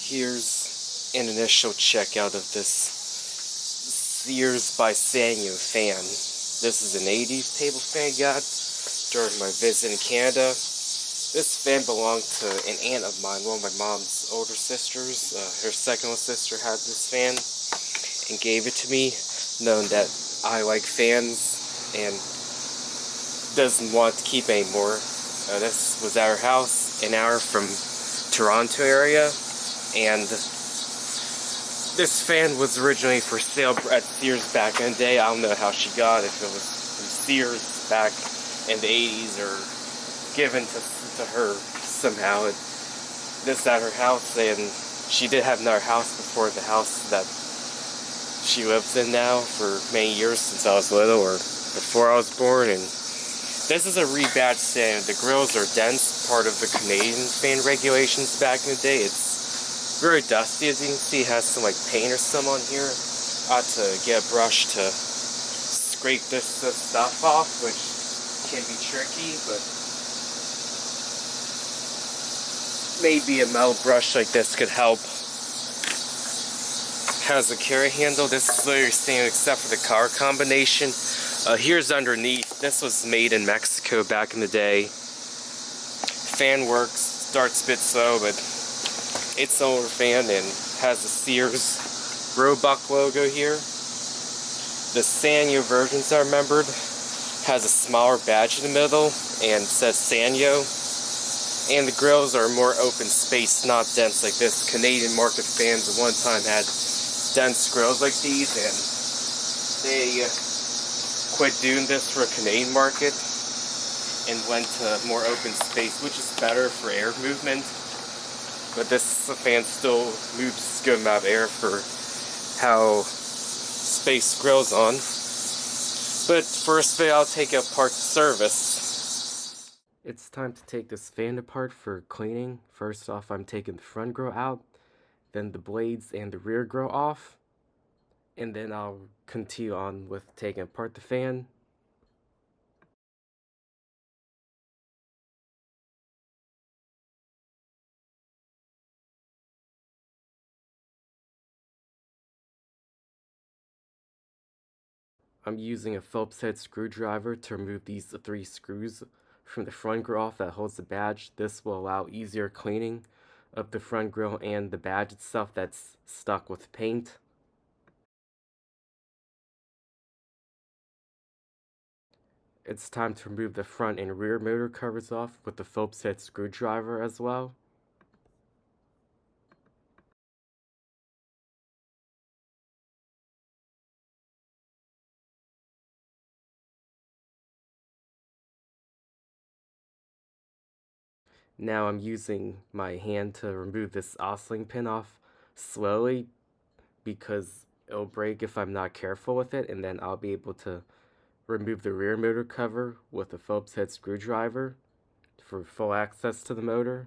Here's an initial checkout of this Sears by Sanyo fan. This is an 80s table fan I got during my visit in Canada. This fan belonged to an aunt of mine, one of my mom's older sisters. Her second sister had this fan and gave it to me, knowing that I like fans and doesn't want to keep anymore. This was at her house, an hour from Toronto area, and this fan was originally for sale at Sears back in the day. I don't know how she got it, if it was from Sears back in the 80s or given to her somehow. This at her house, and she did have another house before the house that she lives in now for many years, since I was little or before I was born. And this is a really bad fan. The grills are dense, part of the Canadian fan regulations back in the day. It's very dusty, as you can see. It has some like paint or some on here. I ought to get a brush to scrape this stuff off, which can be tricky, but maybe a metal brush like this could help. Has a carry handle. This is literally same except for the color combination. Here's underneath. This was made in Mexico back in the day. Fan works, starts a bit slow, but it's an older fan and has a Sears Roebuck logo here. The Sanyo versions I remembered has a smaller badge in the middle and says Sanyo. And the grills are more open space, not dense like this. Canadian market fans at one time had dense grills like these, and they quit doing this for a Canadian market and went to more open space, which is better for air movement. But this fan still moves a good amount of air for how space grills on. But first, I'll take it apart to service. It's time to take this fan apart for cleaning. First off, I'm taking the front grill out, then the blades and the rear grill off, and then I'll continue on with taking apart the fan. I'm using a Phillips head screwdriver to remove these 3 screws from the front grill off that holds the badge. This will allow easier cleaning of the front grill and the badge itself that's stuck with paint. It's time to remove the front and rear motor covers off with the Phillips head screwdriver as well. Now I'm using my hand to remove this oscillating pin off slowly because it'll break if I'm not careful with it, and then I'll be able to remove the rear motor cover with a Phillips head screwdriver for full access to the motor.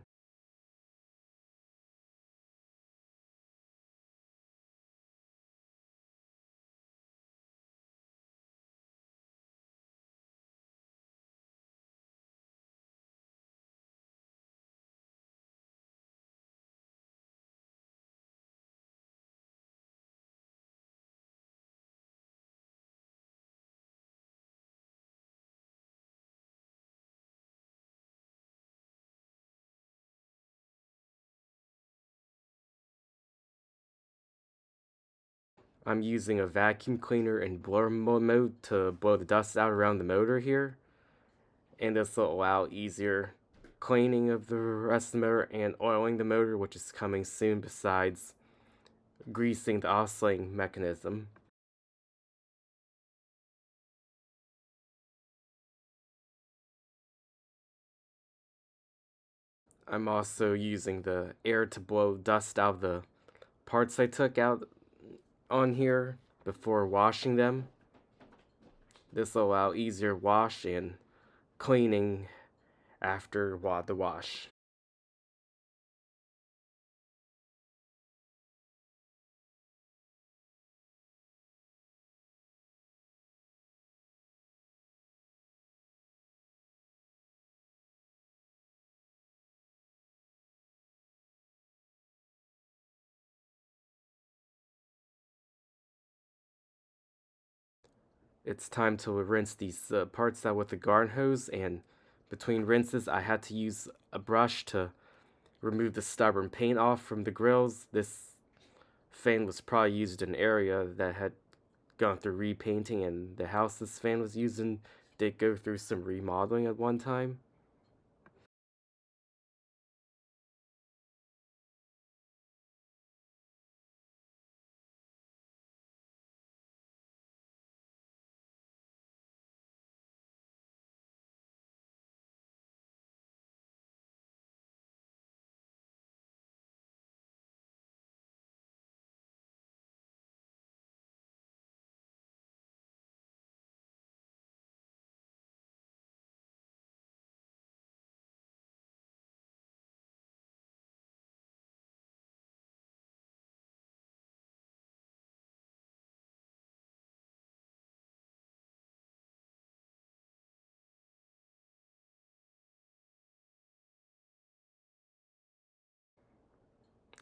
I'm using a vacuum cleaner in blower mode to blow the dust out around the motor here, and this will allow easier cleaning of the rest of the motor and oiling the motor, which is coming soon, besides greasing the oscillating mechanism. I'm also using the air to blow dust out of the parts I took out on here before washing them. This will allow easier wash and cleaning after the wash. it's time to rinse these parts out with the garden hose, and between rinses I had to use a brush to remove the stubborn paint off from the grills. This fan was probably used in an area that had gone through repainting, and the house this fan was used in did go through some remodeling at one time.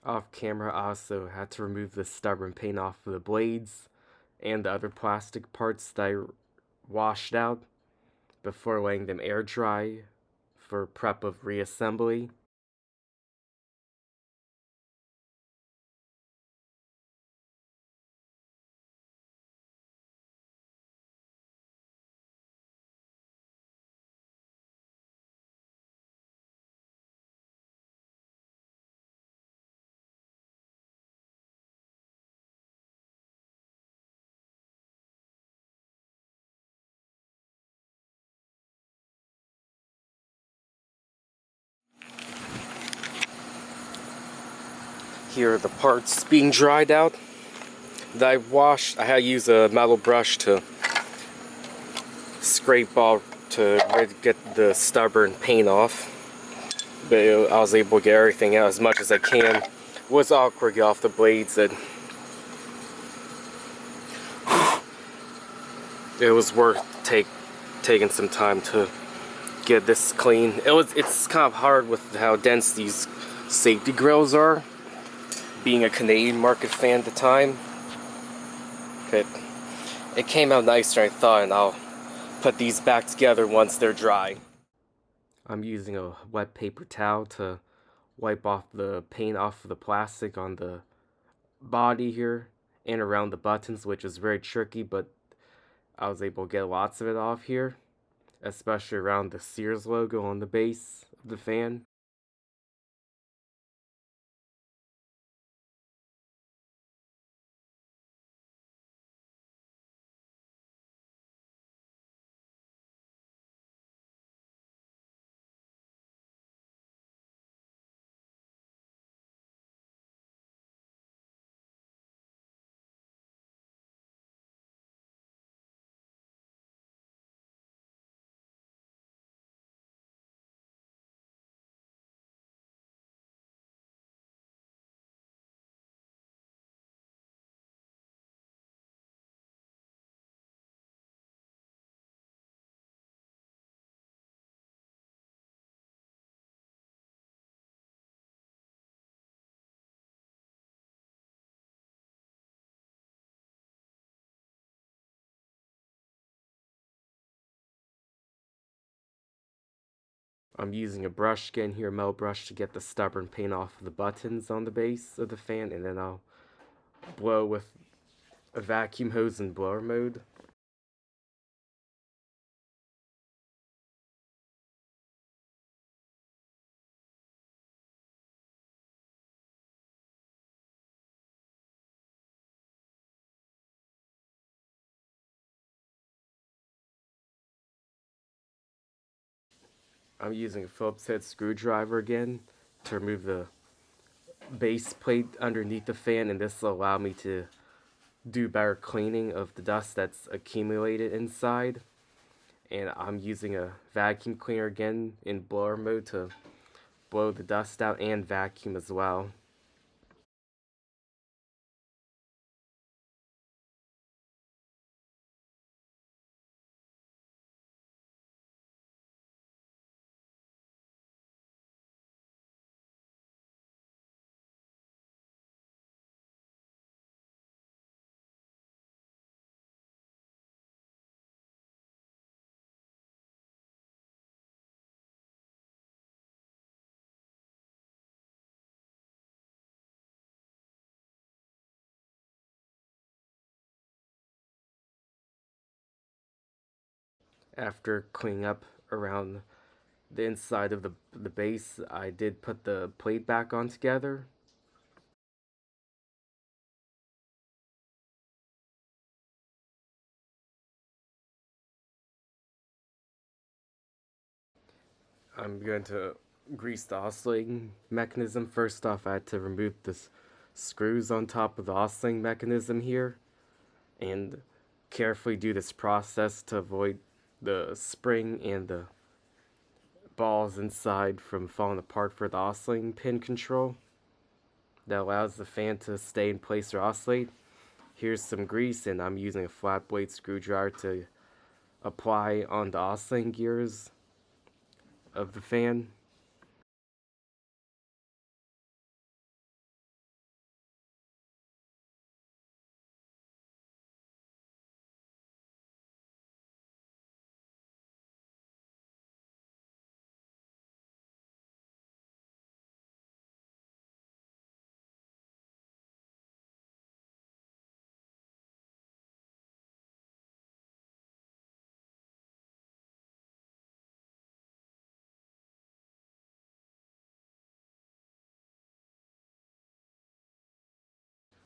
Off camera, I also had to remove the stubborn paint off of the blades and the other plastic parts that I washed out before letting them air dry for prep of reassembly. Here are the parts being dried out that I washed. I had to use a metal brush to scrape off to get the stubborn paint off. But I was able to get everything out as much as I can. It was awkward to get off the blades, and it was worth taking some time to get this clean. It's kind of hard with how dense these safety grills are, being a Canadian market fan at the time. But it came out nicer than I thought, and I'll put these back together once they're dry. I'm using a wet paper towel to wipe off the paint off of the plastic on the body here and around the buttons, which is very tricky, but I was able to get lots of it off here, especially around the Sears logo on the base of the fan. I'm using a brush again here, a metal brush, to get the stubborn paint off of the buttons on the base of the fan, and then I'll blow with a vacuum hose in blower mode. I'm using a Phillips head screwdriver again to remove the base plate underneath the fan, and this will allow me to do better cleaning of the dust that's accumulated inside. And I'm using a vacuum cleaner again in blower mode to blow the dust out and vacuum as well. After cleaning up around the inside of the base, I did put the plate back on together. I'm going to grease the oscillating mechanism. First off, I had to remove the screws on top of the oscillating mechanism here and carefully do this process to avoid the spring and the balls inside from falling apart for the oscillating pin control that allows the fan to stay in place or oscillate. Here's some grease, and I'm using a flat blade screwdriver to apply on the oscillating gears of the fan.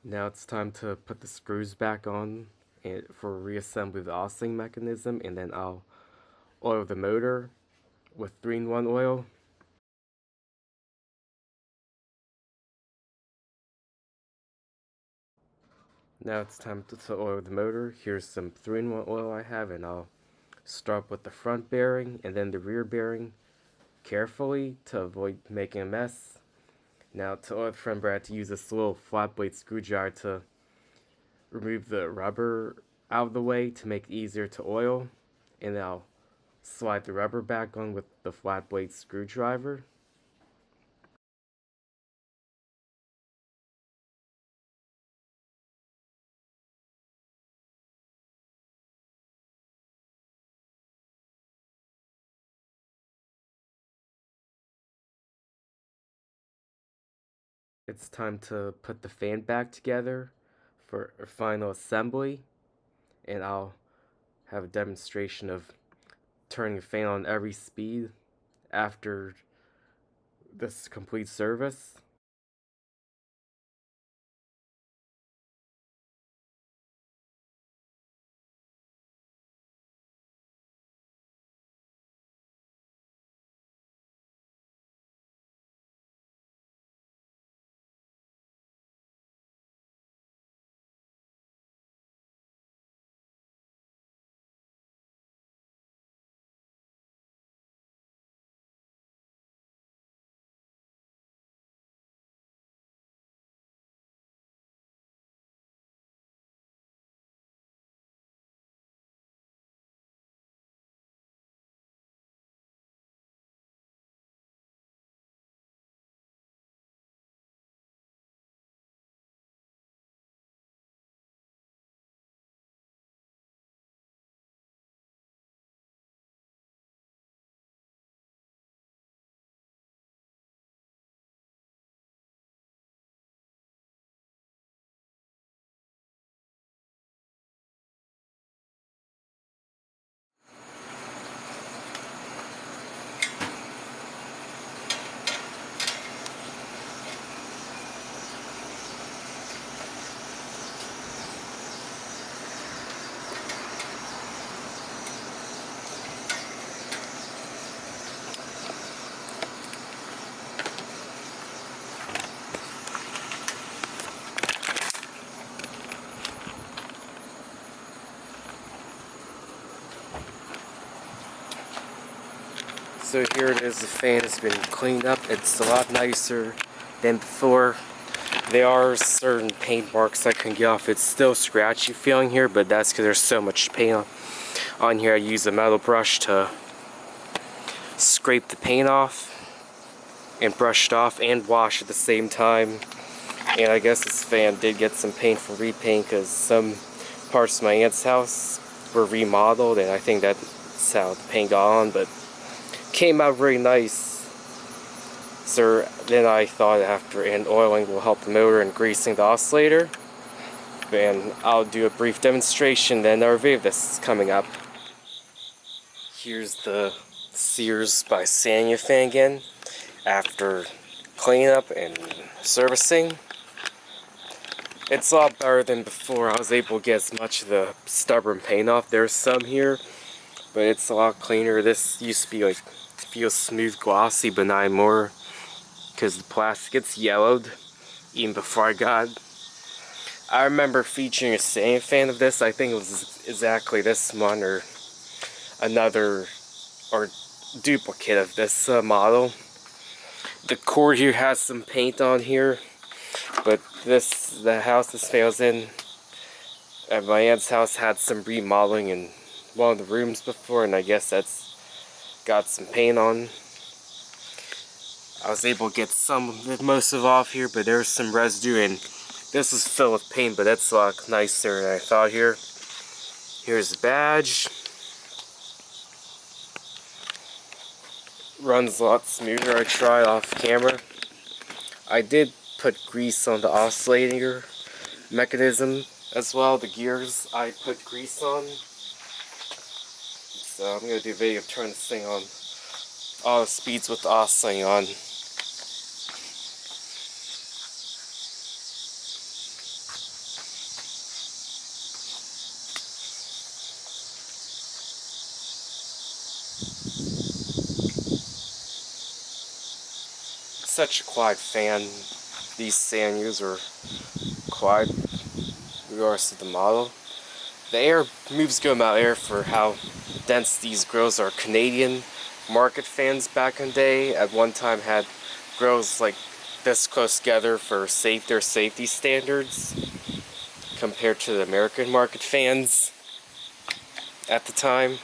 Now it's time to put the screws back on and for reassembly the oscillating mechanism, and then I'll oil the motor with 3-in-1 oil. Now it's time to oil the motor. Here's some 3-in-1 oil I have, and I'll start with the front bearing and then the rear bearing carefully to avoid making a mess. Now to oil the front bearing, I had to use this little flat blade screwdriver to remove the rubber out of the way to make it easier to oil, and then I'll slide the rubber back on with the flat blade screwdriver. It's time to put the fan back together for a final assembly, and I'll have a demonstration of turning the fan on every speed after this complete service. So here it is, the fan has been cleaned up. It's a lot nicer than before. There are certain paint marks I can get off. It's still scratchy feeling here, but that's because there's so much paint on here. I use a metal brush to scrape the paint off and brush it off and wash at the same time. And I guess this fan did get some paint for repaint because some parts of my aunt's house were remodeled, and I think that's how the paint got on, but came out very nice. So then I thought after oiling will help the motor and greasing the oscillator. And I'll do a brief demonstration, then our review of this is coming up. Here's the Sears by Sanyo fan again. After cleanup and servicing, it's a lot better than before. I was able to get as much of the stubborn paint off. There's some here, but it's a lot cleaner. This used to be like, feels smooth, glossy, but not anymore because the plastic gets yellowed even before I got it. I remember featuring a Sanyo fan of this. I think it was exactly this one or another or duplicate of this model. The cord here has some paint on here, but the house this fan was in at my aunt's house had some remodeling in one of the rooms before, and I guess that's got some paint on. I was able to get most of it off here, but there's some residue, and this is filled with paint, but that's a lot nicer than I thought here. Here's the badge. Runs a lot smoother. I tried off camera. I did put grease on the oscillating mechanism as well. The gears I put grease on. So I'm going to do a video of turning this thing on. All the speeds with the oscillating on. Such a quiet fan. These sanyos are quiet regardless of the model. The air moves good amount of air for how dense these grills are. Canadian market fans back in the day at one time had grills like this close together for their safety standards compared to the American market fans at the time.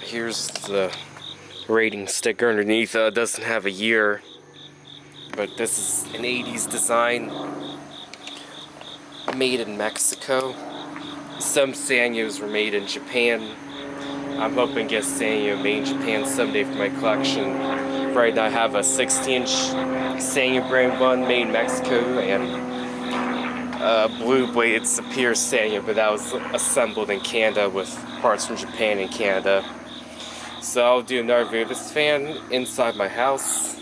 Here's the rating sticker underneath. It doesn't have a year, but this is an 80s design made in Mexico. Some sanyos were made in Japan. I'm hoping to get sanyo made in Japan someday for my collection. Right now I have a 60-inch sanyo brand one made in Mexico and blue bladed Sears sanyo, but that was assembled in Canada with parts from Japan and Canada. So I'll do another video of this fan inside my house,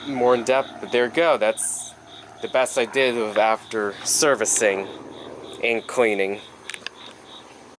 more in depth, but there you go. That's the best I did after servicing and cleaning.